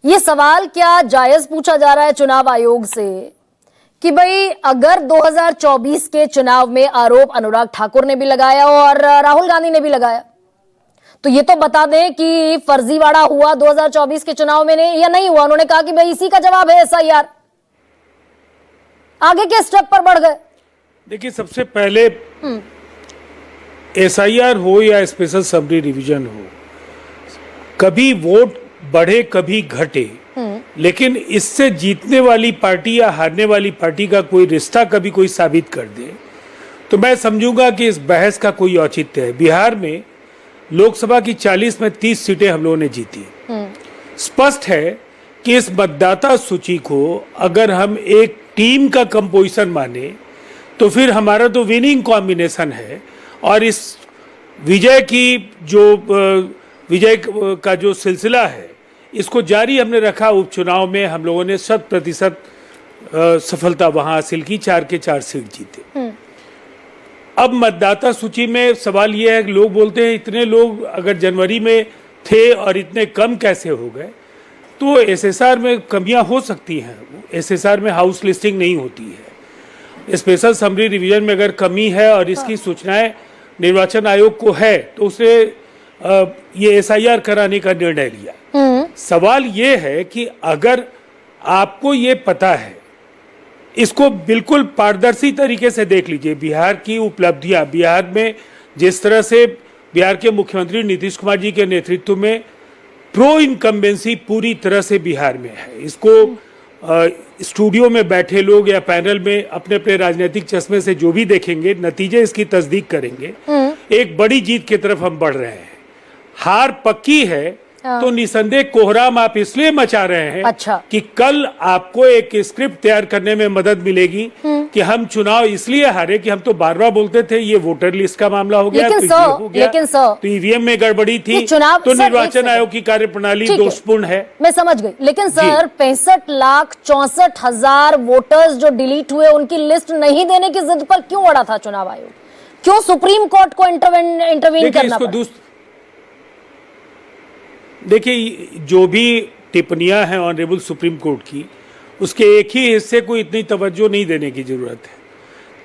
ये सवाल क्या जायज पूछा जा रहा है चुनाव आयोग से कि भाई अगर 2024 के चुनाव में आरोप अनुराग ठाकुर ने भी लगाया और राहुल गांधी ने भी लगाया, तो ये तो बता दें कि फर्जीवाड़ा हुआ 2024 के चुनाव में नहीं या नहीं हुआ। उन्होंने कहा कि भाई इसी का जवाब है एसआईआर। आगे के स्टेप पर बढ़ गए। देखिए, सबसे पहले एसआईआर हो या स्पेशल समरी रिवीजन हो, कभी वोट बढ़े कभी घटे, लेकिन इससे जीतने वाली पार्टी या हारने वाली पार्टी का कोई रिश्ता कभी कोई साबित कर दे तो मैं समझूंगा कि इस बहस का कोई औचित्य है। बिहार में लोकसभा की 40 में 30 सीटें हम लोगों ने जीती। स्पष्ट है कि इस मतदाता सूची को अगर हम एक टीम का कंपोजिशन माने तो फिर हमारा तो विनिंग कॉम्बिनेशन है, और इस विजय का जो सिलसिला है इसको जारी हमने रखा। उपचुनाव में हम लोगों ने 100% सफलता वहां हासिल की, 4 के 4 सीट जीते। अब मतदाता सूची में सवाल यह है कि लोग बोलते हैं इतने लोग अगर जनवरी में थे और इतने कम कैसे हो गए, तो एसएसआर में कमियां हो सकती हैं। एसएसआर में हाउस लिस्टिंग नहीं होती है। स्पेशल समरी रिवीजन में अगर कमी है और इसकी सूचनाएं निर्वाचन आयोग को है तो उसे ये एसआईआर कराने का निर्णय लिया। सवाल ये है कि अगर आपको ये पता है, इसको बिल्कुल पारदर्शी तरीके से देख लीजिए। बिहार की उपलब्धियां, बिहार में जिस तरह से बिहार के मुख्यमंत्री नीतीश कुमार जी के नेतृत्व में प्रो इनकम्बेंसी पूरी तरह से बिहार में है। इसको स्टूडियो में बैठे लोग या पैनल में अपने अपने राजनीतिक चश्मे से जो भी देखेंगे, नतीजे इसकी तस्दीक करेंगे। एक बड़ी जीत की तरफ हम बढ़ रहे हैं। हार पक्की है तो निसंदेह कोहराम आप इसलिए मचा रहे हैं कि कल आपको एक स्क्रिप्ट तैयार करने में मदद मिलेगी कि हम चुनाव इसलिए हारे कि हम तो बार बार बोलते थे ये वोटर लिस्ट का मामला हो गया, तो ईवीएम में गड़बड़ी थी, तो निर्वाचन आयोग की कार्यप्रणाली दोषपूर्ण है। मैं समझ गई, लेकिन सर 65,64,000 वोटर्स जो डिलीट हुए उनकी लिस्ट नहीं देने की जिद पर क्यों अड़ा था चुनाव आयोग? क्यों सुप्रीम कोर्ट को इंटरवीन करना पड़ा? देखिए, जो भी टिप्पणियां हैं ऑनरेबल सुप्रीम कोर्ट की, उसके एक ही हिस्से को इतनी तवज्जो नहीं देने की जरूरत है।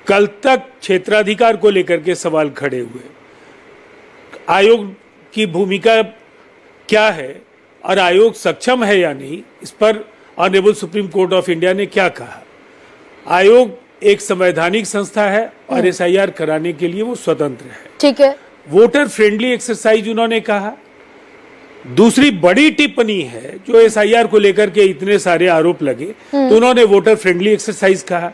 कल तक क्षेत्राधिकार को लेकर के सवाल खड़े हुए, आयोग की भूमिका क्या है और आयोग सक्षम है या नहीं, इस पर honourable supreme court of India ने क्या कहा। आयोग एक संवैधानिक संस्था है और एसआईआर कराने के लिए वो स्वतंत्र है। ठीक है, वोटर फ्रेंडली एक्सरसाइज उन्होंने कहा। दूसरी बड़ी टिप्पणी है जो एसआईआर को लेकर के इतने सारे आरोप लगे, तो उन्होंने वोटर फ्रेंडली एक्सरसाइज कहा।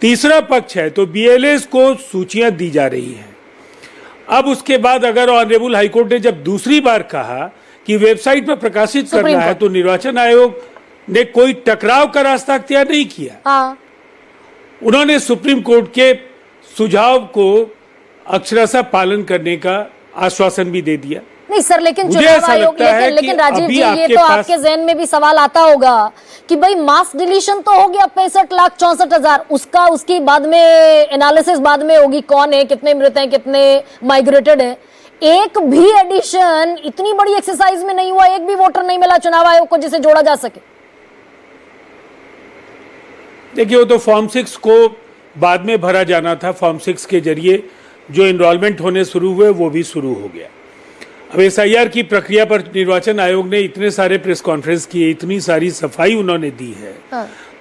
तीसरा पक्ष है तो बीएलएस को सूचियां दी जा रही हैं। अब उसके बाद अगर ऑनरेबल हाईकोर्ट ने जब दूसरी बार कहा कि वेबसाइट पर प्रकाशित करना है, तो निर्वाचन आयोग ने कोई टकराव का रास्ता अख्तियार नहीं किया। उन्होंने सुप्रीम कोर्ट के सुझाव को अक्षरशः पालन करने का आश्वासन भी दे दिया। नहीं सर, लेकिन चुनाव आयोग लेकिन राजीव जी, ये तो आपके जहन में भी सवाल आता होगा कि भाई मास डिलीशन तो हो गया 65,64,000, उसकी बाद में एनालिसिस बाद में होगी, कौन है, कितने मृत हैं, कितने माइग्रेटेड है। एक भी एडिशन इतनी बड़ी एक्सरसाइज में नहीं हुआ, एक भी वोटर नहीं मिला चुनाव आयोग को जिसे जोड़ा जा सके। देखिए, वो तो फॉर्म 6 को बाद में भरा जाना था। फॉर्म 6 के जरिए जो एनरोलमेंट होने शुरू हुए वो भी शुरू हो गया। अब एसआईआर की प्रक्रिया पर निर्वाचन आयोग ने इतने सारे प्रेस कॉन्फ्रेंस किए, इतनी सारी सफाई उन्होंने दी है।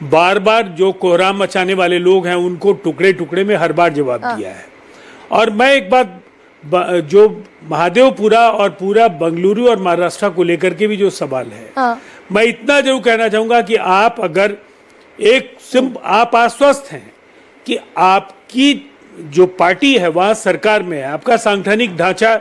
बार बार जो कोहराम मचाने वाले लोग हैं उनको टुकड़े टुकड़े में हर बार जवाब दिया है। और मैं एक बात, जो महादेवपुरा और पूरा बंगलुरु और महाराष्ट्र को लेकर के भी जो सवाल है, मैं इतना जरूर कहना चाहूंगा कि आप अगर आप आश्वस्त हैं कि आपकी जो पार्टी है वहां सरकार में है, आपका सांगठनिक ढांचा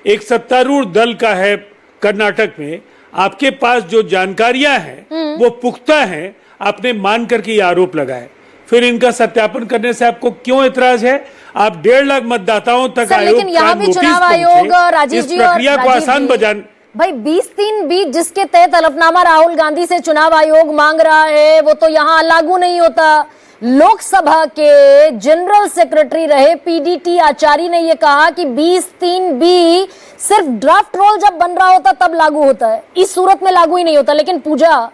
एक सत्तारूढ़ दल का है कर्नाटक में, आपके पास जो जानकारियां हैं वो पुख्ता हैं, आपने मान करके ये आरोप लगाए, फिर इनका सत्यापन करने से आपको क्यों एतराज है? आप 1.5 लाख मतदाताओं तक आयोग का नोटिस पहुंचे, इस प्रक्रिया को आसान बजान। भाई 20-3-20 जिसके तहत हलफनामा राहुल गांधी से चुनाव आयोग मांग रहा है वो तो यहाँ लागू नहीं होता। लोकसभा के जनरल सेक्रेटरी रहे पीडीटी आचार्य ने यह कहा कि 20(3)(b) सिर्फ ड्राफ्ट रोल जब बन रहा होता तब लागू होता है, इस सूरत में लागू ही नहीं होता। लेकिन पूजा,